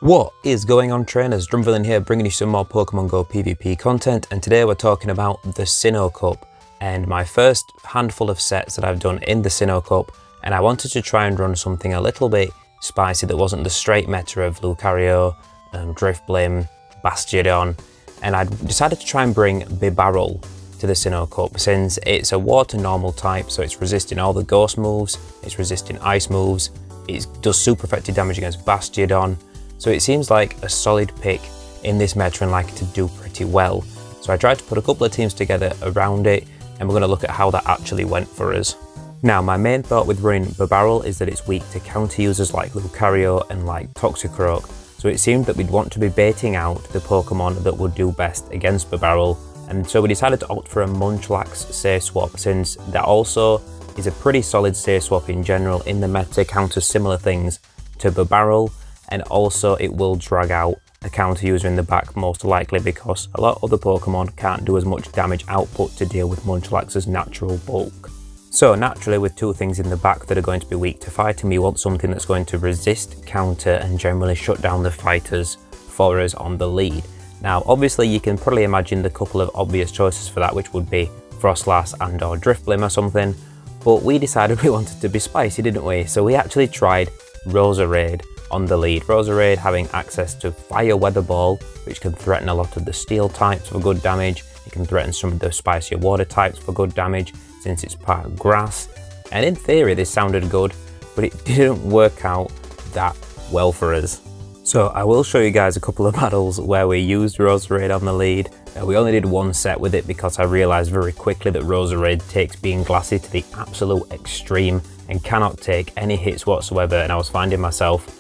What is going on, trainers? DrumVillain here, bringing you some more Pokemon Go PvP content, and today we're talking about the Sinnoh Cup and my first handful of sets that I've done in the Sinnoh Cup, and I wanted to try and run something a little bit spicy that wasn't the straight meta of Lucario, Drifblim, Bastiodon, and I decided to try and bring Bibarel to the Sinnoh Cup since it's a water normal type, so it's resisting all the ghost moves, it's resisting ice moves, it does super effective damage against Bastiodon. So it seems like a solid pick in this meta and likely to do pretty well. So I tried to put a couple of teams together around it, and we're going to look at how that actually went for us. Now, my main thought with running Bibarel is that it's weak to counter users like Lucario and like Toxicroak. So it seemed that we'd want to be baiting out the Pokemon that would do best against Bibarel. And so we decided to opt for a Munchlax safe swap, since that also is a pretty solid safe swap in general in the meta, counters similar things to Bibarel. And also it will drag out a counter user in the back most likely, because a lot of other Pokemon can't do as much damage output to deal with Munchlax's natural bulk. So naturally, with two things in the back that are going to be weak to fighting, we want something that's going to resist, counter, and generally shut down the fighters for us on the lead. Now obviously you can probably imagine the couple of obvious choices for that, which would be Froslass and or Drifblim or something, but we decided we wanted to be spicy, didn't we? So we actually tried Roserade on the lead. Roserade having access to Fire Weather Ball, which can threaten a lot of the steel types for good damage. It can threaten some of the spicier water types for good damage since it's part of grass. And in theory this sounded good, but it didn't work out that well for us. So I will show you guys a couple of battles where we used Roserade on the lead. We only did one set with it because I realised very quickly that Roserade takes being glassy to the absolute extreme and cannot take any hits whatsoever, and I was finding myself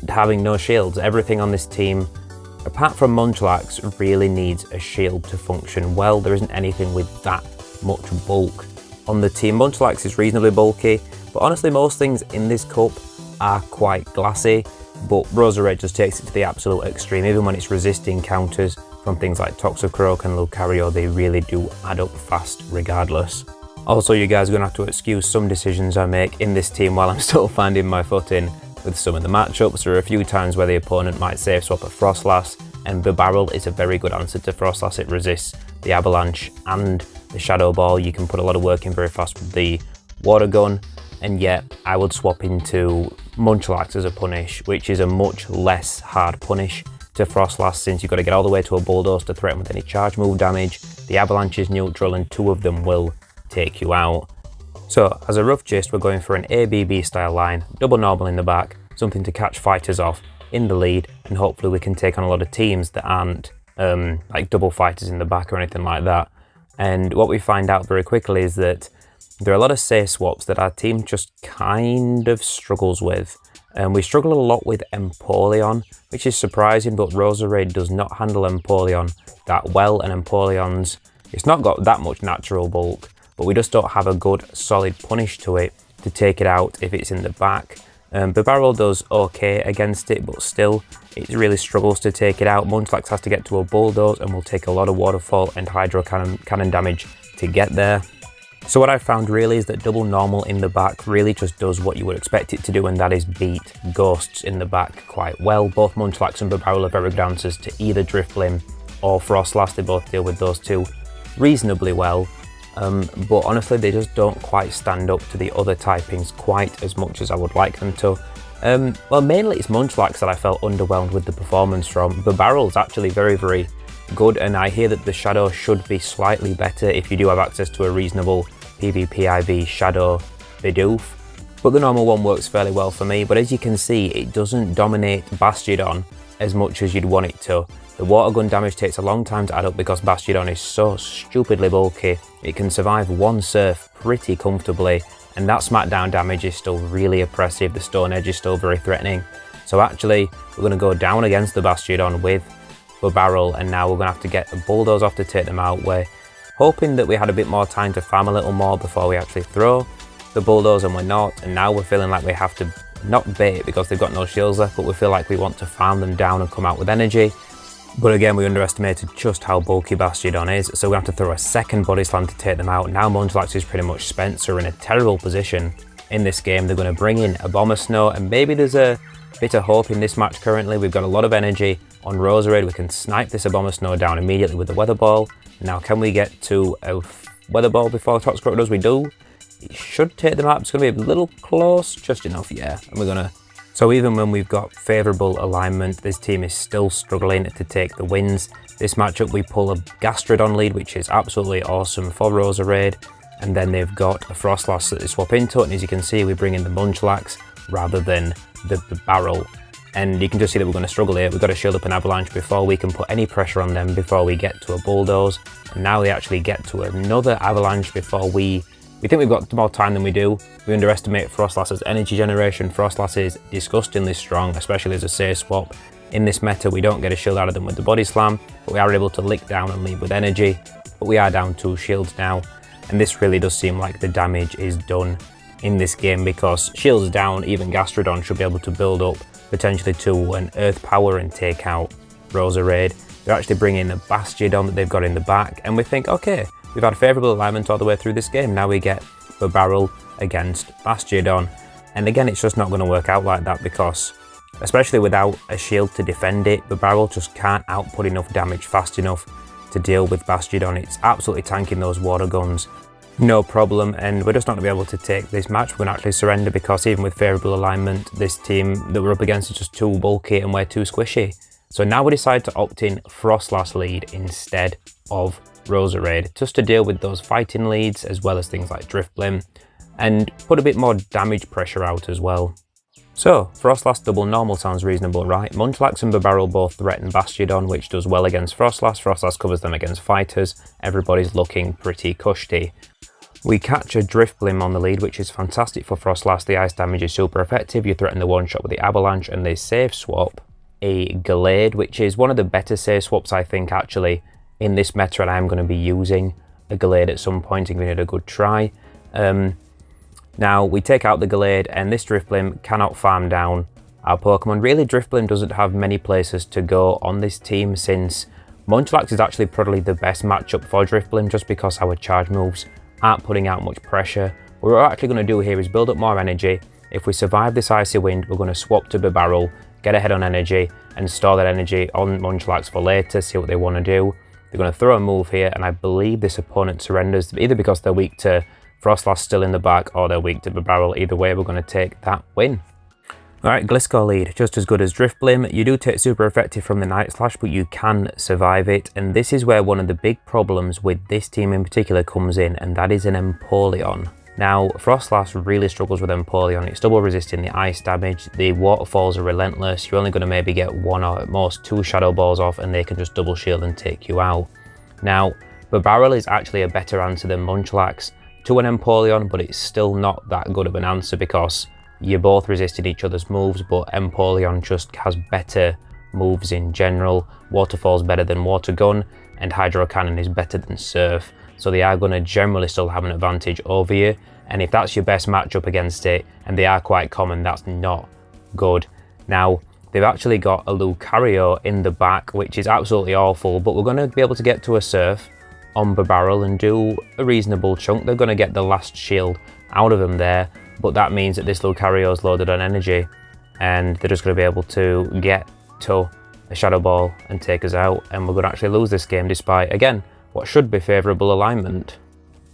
having no shields. Everything on this team, apart from Munchlax, really needs a shield to function well. There isn't anything with that much bulk on the team. Munchlax is reasonably bulky, but honestly most things in this cup are quite glassy, but Roserade just takes it to the absolute extreme. Even when it's resisting counters from things like Toxicroak and Lucario, they really do add up fast regardless. Also, you guys are going to have to excuse some decisions I make in this team while I'm still finding my footing with some of the matchups. There are a few times where the opponent might safe swap a Froslass, and Bibarel is a very good answer to Froslass. It resists the Avalanche and the Shadow Ball. You can put a lot of work in very fast with the Water Gun, and yet I would swap into Munchlax as a punish, which is a much less hard punish to Froslass, since you've got to get all the way to a Bulldoze to threaten with any charge move damage. The Avalanche is neutral and two of them will take you out. So as a rough gist, we're going for an ABB style line, double normal in the back, something to catch fighters off in the lead, and hopefully we can take on a lot of teams that aren't like double fighters in the back or anything like that. And what we find out very quickly is that there are a lot of safe swaps that our team just kind of struggles with. We struggle a lot with Empoleon, which is surprising, but Roserade does not handle Empoleon that well, and it's not got that much natural bulk, but we just don't have a good solid punish to it to take it out if it's in the back. Bibarel does okay against it, but still it really struggles to take it out. Munchlax has to get to a Bulldoze and will take a lot of Waterfall and Hydro Cannon damage to get there. So what I found really is that double normal in the back really just does what you would expect it to do, and that is beat ghosts in the back quite well. Both Munchlax and Bibarel are very good answers to either Drifblim or Froslass. They both deal with those two reasonably well. But honestly they just don't quite stand up to the other typings quite as much as I would like them to. Well, mainly it's Munchlax that I felt underwhelmed with the performance from. Bibarel's actually very, very good, and I hear that the Shadow should be slightly better if you do have access to a reasonable PvP IV Shadow Bidoof. But the normal one works fairly well for me, but as you can see it doesn't dominate Bastiodon as much as you'd want it to. The water gun damage takes a long time to add up because Bastiodon is so stupidly bulky. It can survive one surf pretty comfortably, and that smackdown damage is still really oppressive. The Stone Edge is still very threatening. So actually we're going to go down against the Bastiodon with Bibarel, and now we're going to have to get a Bulldoze off to take them out. We're hoping that we had a bit more time to farm a little more before we actually throw the Bulldoze, and we're not, and now we're feeling like we have to not bait because they've got no shields left, but we feel like we want to farm them down and come out with energy. But again, we underestimated just how bulky Bastiodon is, so we have to throw a second Body Slam to take them out. Now Munchlax is pretty much spent, so we're in a terrible position in this game. They're going to bring in a Bomber Snow, and maybe there's a Bit of hope in this match currently. We've got a lot of energy on Roserade. We can snipe this Abomasnow down immediately with the Weather Ball. Now, can we get to a Weather Ball before Toxicroak does? We do. It should take them out. It's going to be a little close, just enough, yeah. And we're going to... So even when we've got favourable alignment, this team is still struggling to take the wins. This matchup, we pull a Gastrodon lead, which is absolutely awesome for Roserade. And then they've got a Froslass that they swap into, and as you can see, we bring in the Munchlax rather than the Bibarel. And you can just see that we're going to struggle here. We've got to shield up an Avalanche before we can put any pressure on them, before we get to a Bulldoze. And now we actually get to another Avalanche before we think we've got more time than we do. We underestimate Froslass's energy generation. Froslass is disgustingly strong, especially as a safe swap. In this meta, we don't get a shield out of them with the Body Slam, but we are able to lick down and leave with energy. But we are down 2 shields now. And this really does seem like the damage is done in this game, because shields down, even Gastrodon should be able to build up potentially to an Earth Power and take out Roserade. They're actually bringing a Bastiodon that they've got in the back, and we think, okay, we've had favourable alignment all the way through this game. Now we get Bibarel against Bastiodon, and again, it's just not going to work out like that, because especially without a shield to defend it, Bibarel just can't output enough damage fast enough to deal with Bastiodon. It's absolutely tanking those water guns, no problem, and we're just not going to be able to take this match. We're going to actually surrender, because even with favourable alignment, this team that we're up against is just too bulky and we're too squishy. So now we decide to opt in Froslass lead instead of Roserade, just to deal with those fighting leads as well as things like Drifblim, and put a bit more damage pressure out as well. So, Froslass double normal sounds reasonable, right? Munchlax and Bibarel both threaten Bastiodon, which does well against Froslass. Froslass covers them against fighters. Everybody's looking pretty cushy. We catch a Drifblim on the lead, which is fantastic for Froslass. The ice damage is super effective. You threaten the one-shot with the Avalanche, and they safe swap a Gallade, which is one of the better safe swaps, I think, actually, in this meta, and I'm going to be using a Gallade at some point and giving it a good try. Now, we take out the Gallade, and this Drifblim cannot farm down our Pokemon. Really, Drifblim doesn't have many places to go on this team, since Munchlax is actually probably the best matchup for Drifblim, just because our charge moves aren't putting out much pressure. What we're actually going to do here is build up more energy. If we survive this Icy Wind, we're going to swap to Bibarel, get ahead on energy, and store that energy on Munchlax for later, see what they want to do. They're going to throw a move here, and I believe this opponent surrenders, either because they're weak to Froslass still in the back, or they're weak to Bibarel. Either way, we're going to take that win. Alright, Gliscor lead, just as good as Drifblim. You do take super effective from the Night Slash, but you can survive it, and this is where one of the big problems with this team in particular comes in, and that is an Empoleon. Now, Froslass really struggles with Empoleon. It's double resisting the ice damage, the waterfalls are relentless, you're only going to maybe get 1 or at most 2 Shadow Balls off, and they can just double shield and take you out. Now, Bibarel is actually a better answer than Munchlax to an Empoleon, but it's still not that good of an answer, because you're both resisting each other's moves, but Empoleon just has better moves in general. Waterfall's better than Water Gun, and Hydro Cannon is better than Surf. So they are going to generally still have an advantage over you. And if that's your best matchup against it, and they are quite common, that's not good. Now, they've actually got a Lucario in the back, which is absolutely awful, but we're going to be able to get to a Surf on Bibarel and do a reasonable chunk. They're going to get the last shield out of them there, but that means that this Lucario is loaded on energy, and they're just going to be able to get to a Shadow Ball and take us out, and we're going to actually lose this game despite, again, what should be favourable alignment.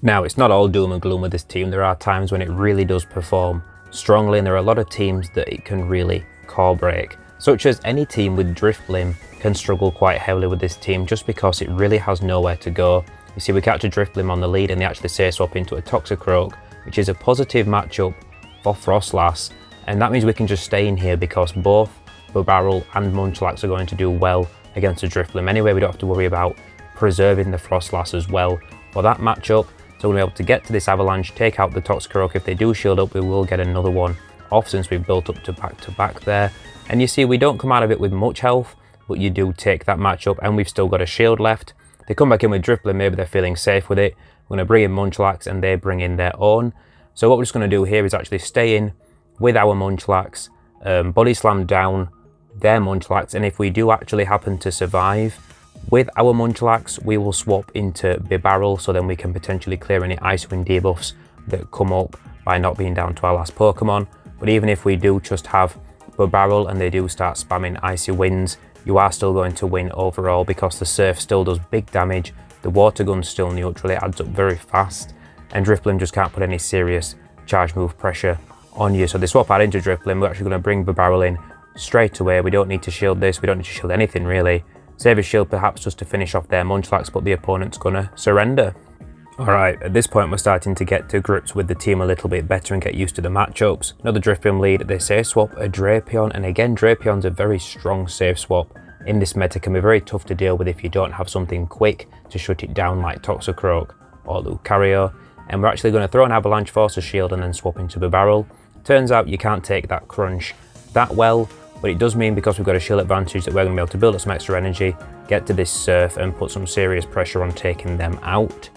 Now, it's not all doom and gloom with this team. There are times when it really does perform strongly, and there are a lot of teams that it can really core break, such as any team with Drifblim can struggle quite heavily with this team, just because it really has nowhere to go. You see, we catch a Drifblim on the lead, and they actually safe swap into a Toxicroak, which is a positive matchup for Froslass, and that means we can just stay in here, because both Bibarel and Munchlax are going to do well against a Drifblim anyway. We don't have to worry about preserving the Froslass as well for that matchup. So we'll be able to get to this Avalanche, take out the Toxicroak. If they do shield up, we will get another one off, since we've built up to back there. And you see, we don't come out of it with much health, but you do take that matchup, and we've still got a shield left. They come back in with Drifblim, maybe they're feeling safe with it. We're going to bring in Munchlax, and they bring in their own. So what we're just going to do here is actually stay in with our Munchlax, Body Slam down their Munchlax, and if we do actually happen to survive with our Munchlax, we will swap into Bibarel, so then we can potentially clear any Ice Wind debuffs that come up by not being down to our last Pokemon. But even if we do just have Bibarel and they do start spamming Icy Winds, you are still going to win overall because the Surf still does big damage, the Water Gun's still neutral, it adds up very fast, and Drifblim just can't put any serious charge move pressure on you. So they swap out into Drifblim, we're actually going to bring Bibarel in straight away. We don't need to shield this, we don't need to shield anything really. Save a shield perhaps just to finish off their Munchlax, but the opponent's going to surrender. Alright, at this point we're starting to get to grips with the team a little bit better and get used to the matchups. Another Drifblim lead, they say swap a Drapion, and again Drapion's a very strong safe swap. In this meta can be very tough to deal with if you don't have something quick to shut it down like Toxicroak or Lucario. And we're actually going to throw an Avalanche, force a shield and then swap into Bibarel. Turns out you can't take that crunch that well, but it does mean because we've got a shield advantage that we're going to be able to build up some extra energy, get to this Surf and put some serious pressure on taking them out.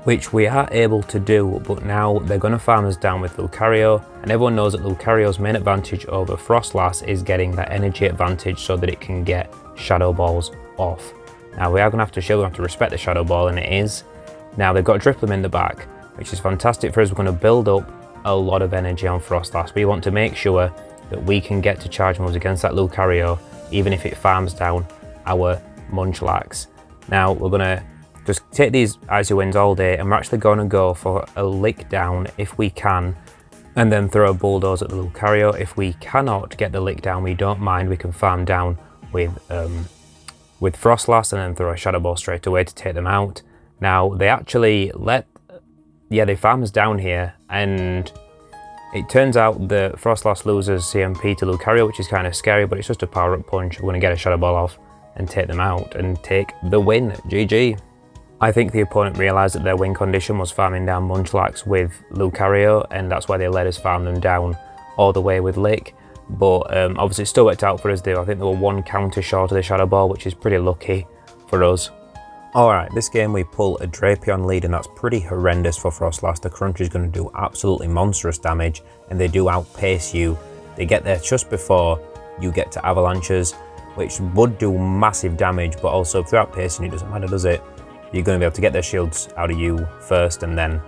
Which we are able to do, but now they're going to farm us down with Lucario, and everyone knows that Lucario's main advantage over Froslass is getting that energy advantage so that it can get Shadow Balls off. Now we are going to have to shield, we have to respect the Shadow Ball, and it is. Now they've got Drifblim in the back, which is fantastic for us. We're going to build up a lot of energy on Froslass. We want to make sure that we can get to charge moves against that Lucario, even if it farms down our Munchlax. Now we're going to just take these Icy Winds all day, and we're actually going to go for a Lick Down if we can, and then throw a Bulldoze at the Lucario. If we cannot get the Lick Down, we don't mind, we can farm down with Froslass and then throw a Shadow Ball straight away to take them out. Now they actually they farm us down here, and it turns out the Froslass loses CMP to Lucario, which is kind of scary, but it's just a power-up punch. We're going to get a Shadow Ball off and take them out and take the win. GG. I think the opponent realised that their win condition was farming down Munchlax with Lucario, and that's why they let us farm them down all the way with Lick. But obviously it still worked out for us though. I think they were one counter short of the Shadow Ball, which is pretty lucky for us. Alright, this game we pull a Drapion lead, and that's pretty horrendous for Froslass. The Crunch is going to do absolutely monstrous damage, and they do outpace you. They get there just before you get to Avalanches, which would do massive damage, but also if they're outpacing you, it doesn't matter, does it? You're going to be able to get their shields out of you first and then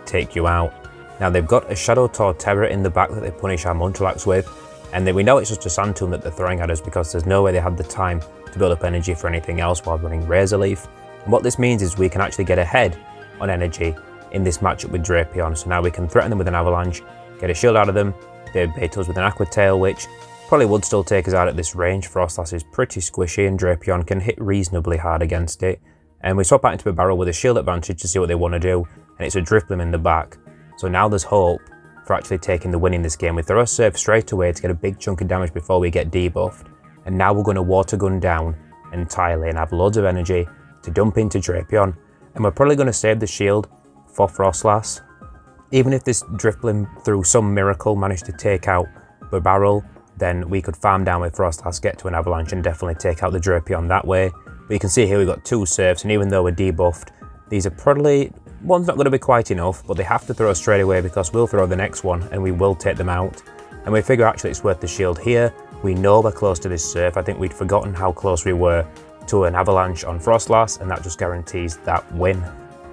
take you out. Now they've got a Shadow Torterra in the back that they punish our Munchlax with, and we know it's just a Sand Tomb that they're throwing at us because there's no way they had the time to build up energy for anything else while running Razor Leaf. And what this means is we can actually get ahead on energy in this matchup with Drapion. So now we can threaten them with an Avalanche, get a shield out of them, they bait us with an Aqua Tail, which probably would still take us out at this range. Froslass is pretty squishy and Drapion can hit reasonably hard against it. And we swap out into Bibarel with a shield advantage to see what they want to do, and it's a Drifblim in the back. So now there's hope for actually taking the win in this game. We throw a Surf straight away to get a big chunk of damage before we get debuffed, and now we're going to Water Gun down entirely and have loads of energy to dump into Drapion, and we're probably going to save the shield for Froslass. Even if this Drifblim through some miracle managed to take out Bibarel, then we could farm down with Froslass, get to an Avalanche and definitely take out the Drapion that way. But you can see here we've got two Surfs, and even though we're debuffed, these are probably, one's not going to be quite enough, but they have to throw straight away because we'll throw the next one and we will take them out. And we figure actually it's worth the shield here. We know we're close to this Surf. I think we'd forgotten how close we were to an Avalanche on Froslass, and that just guarantees that win.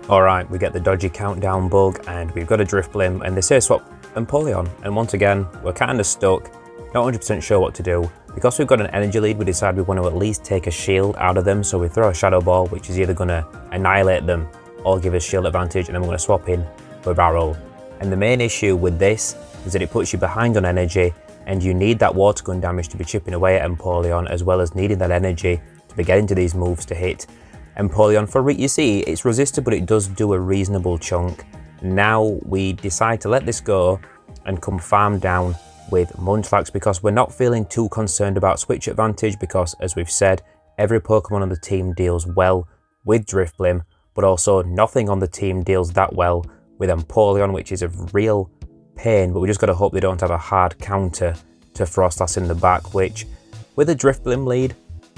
Alright, we get the dodgy countdown bug, and we've got a Drifblim, and they say swap Empoleon, and once again, we're kind of stuck, not 100% sure what to do. Because we've got an energy lead, we decide we want to at least take a shield out of them, so we throw a Shadow Ball, which is either going to annihilate them or give us shield advantage, and then we're going to swap in Bibarel. And the main issue with this is that it puts you behind on energy, and you need that Water Gun damage to be chipping away at Empoleon, as well as needing that energy to be getting to these moves to hit Empoleon. For you see, it's resisted, but it does do a reasonable chunk. Now we decide to let this go and come farm down with Munchlax because we're not feeling too concerned about switch advantage, because as we've said, every Pokemon on the team deals well with Drifblim, but also nothing on the team deals that well with Empoleon, which is a real pain. But we just got to hope they don't have a hard counter to Froslass in the back, which with a Drifblim lead,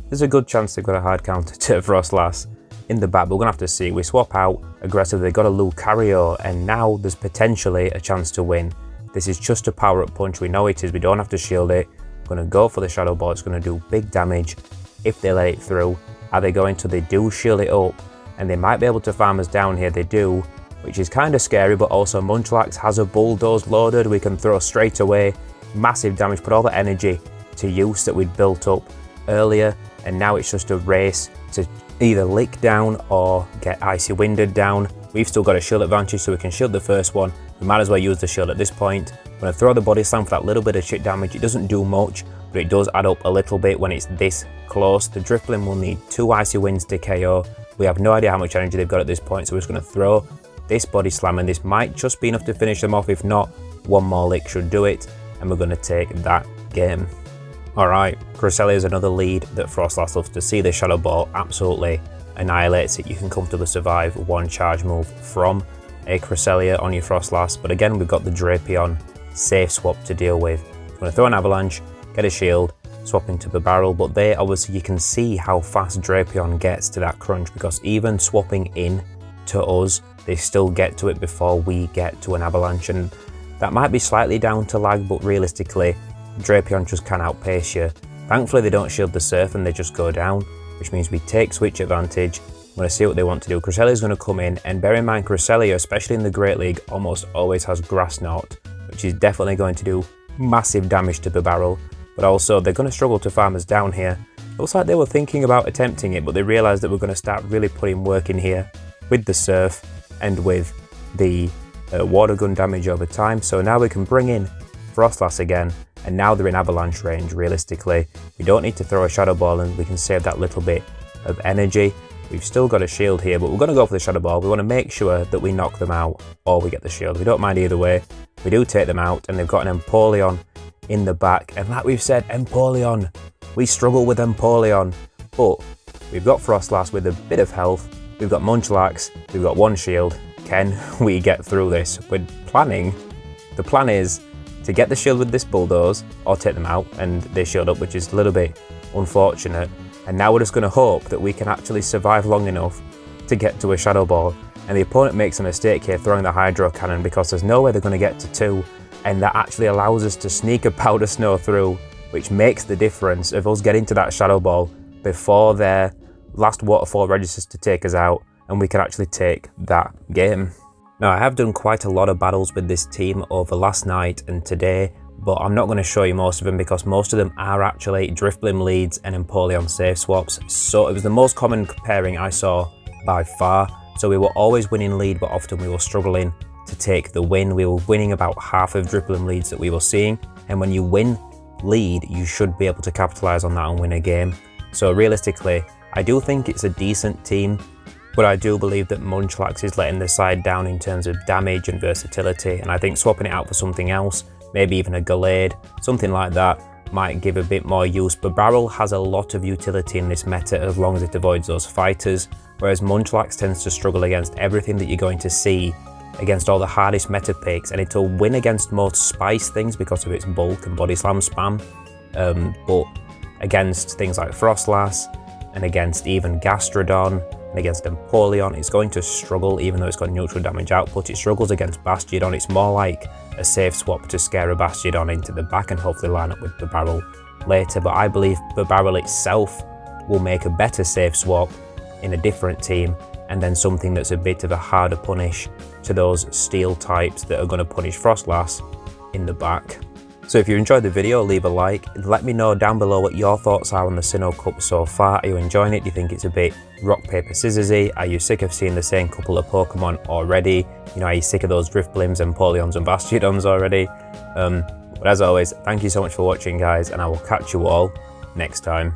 there's a good chance they've got a hard counter to Froslass in the back, but we're gonna have to see. We swap out aggressively, they got a Lucario, and now there's potentially a chance to win. This is just a power-up punch, we know it is, we don't have to shield it. We're going to go for the Shadow Ball, it's going to do big damage if they let it through. Are they going to? They do shield it up, and they might be able to farm us down here, they do, which is kind of scary, but also Munchlax has a Bulldoze loaded, we can throw straight away, massive damage, put all the energy to use that we'd built up earlier, and now it's just a race to either lick down or get icy winded down. We've still got a shield advantage, so we can shield the first one. We might as well use the shield at this point. I'm going to throw the body slam for that little bit of shit damage. It doesn't do much, but it does add up a little bit when it's this close. The Drifblim will need 2 icy winds to KO. We have no idea how much energy they've got at this point, so we're just going to throw this body slam, and this might just be enough to finish them off. If not, one more lick should do it, and we're going to take that game. Alright, Cresselia is another lead that Froslass loves to see. The Shadow Ball absolutely annihilates it. You can comfortably survive one charge move from a Cresselia on your Froslass, but again, we've got the Drapion safe swap to deal with. I'm going to throw an Avalanche, get a shield, swap into Bibarel, but there obviously you can see how fast Drapion gets to that crunch, because even swapping in to us, they still get to it before we get to an Avalanche, and that might be slightly down to lag, but realistically Drapion just can outpace you. Thankfully they don't shield the Surf and they just go down, which means we take switch advantage. I'm going to see what they want to do. Cresselia is going to come in, and bear in mind Cresselia, especially in the Great League, almost always has Grass Knot, which is definitely going to do massive damage to Bibarel, but also they're going to struggle to farm us down here. Looks like they were thinking about attempting it, but they realised that we're going to start really putting work in here with the Surf and with the water gun damage over time. So now we can bring in Froslass again, and now they're in Avalanche range. Realistically, we don't need to throw a Shadow Ball, and we can save that little bit of energy. We've still got a shield here, but we're going to go for the Shadow Ball. We want to make sure that we knock them out or we get the shield. We don't mind either way. We do take them out, and they've got an Empoleon in the back, and like we've said, Empoleon, we struggle with Empoleon, but we've got Froslass with a bit of health. We've got Munchlax, we've got one shield. Can we get through this? We're planning, the plan is to get the shield with this Bulldoze or take them out, and they shield up, which is a little bit unfortunate. And now we're just going to hope that we can actually survive long enough to get to a Shadow Ball. And the opponent makes a mistake here throwing the Hydro Cannon, because there's no way they're going to get to 2, and that actually allows us to sneak a Powder Snow through, which makes the difference of us getting to that Shadow Ball before their last Waterfall registers to take us out, and we can actually take that game. Now, I have done quite a lot of battles with this team over last night and today, but I'm not going to show you most of them because most of them are actually Drifblim leads and Empoleon safe swaps. So it was the most common pairing I saw by far. So we were always winning lead, but often we were struggling to take the win. We were winning about half of Drifblim leads that we were seeing, and when you win lead, you should be able to capitalize on that and win a game. So realistically, I do think it's a decent team, but I do believe that Munchlax is letting the side down in terms of damage and versatility, and I think swapping it out for something else, maybe even a Gallade, something like that, might give a bit more use. Bibarel has a lot of utility in this meta as long as it avoids those fighters, whereas Munchlax tends to struggle against everything that you're going to see, against all the hardest meta picks, and it'll win against most spice things because of its bulk and body slam spam, but against things like Froslass and against even Gastrodon and against Empoleon, it's going to struggle. Even though it's got neutral damage output, it struggles against Bastiodon. It's more like a safe swap to scare a Bastiodon into the back and hopefully line up with Bibarel later, but I believe Bibarel itself will make a better safe swap in a different team, and then something that's a bit of a harder punish to those steel types that are going to punish Froslass in the back. So if you enjoyed the video, leave a like. Let me know down below what your thoughts are on the Sinnoh Cup so far. Are you enjoying it? Do you think it's a bit rock, paper, scissorsy? Are you sick of seeing the same couple of Pokemon already? You know, are you sick of those Drifblims, Empoleons and Bastiodons already? But as always, thank you so much for watching, guys, and I will catch you all next time.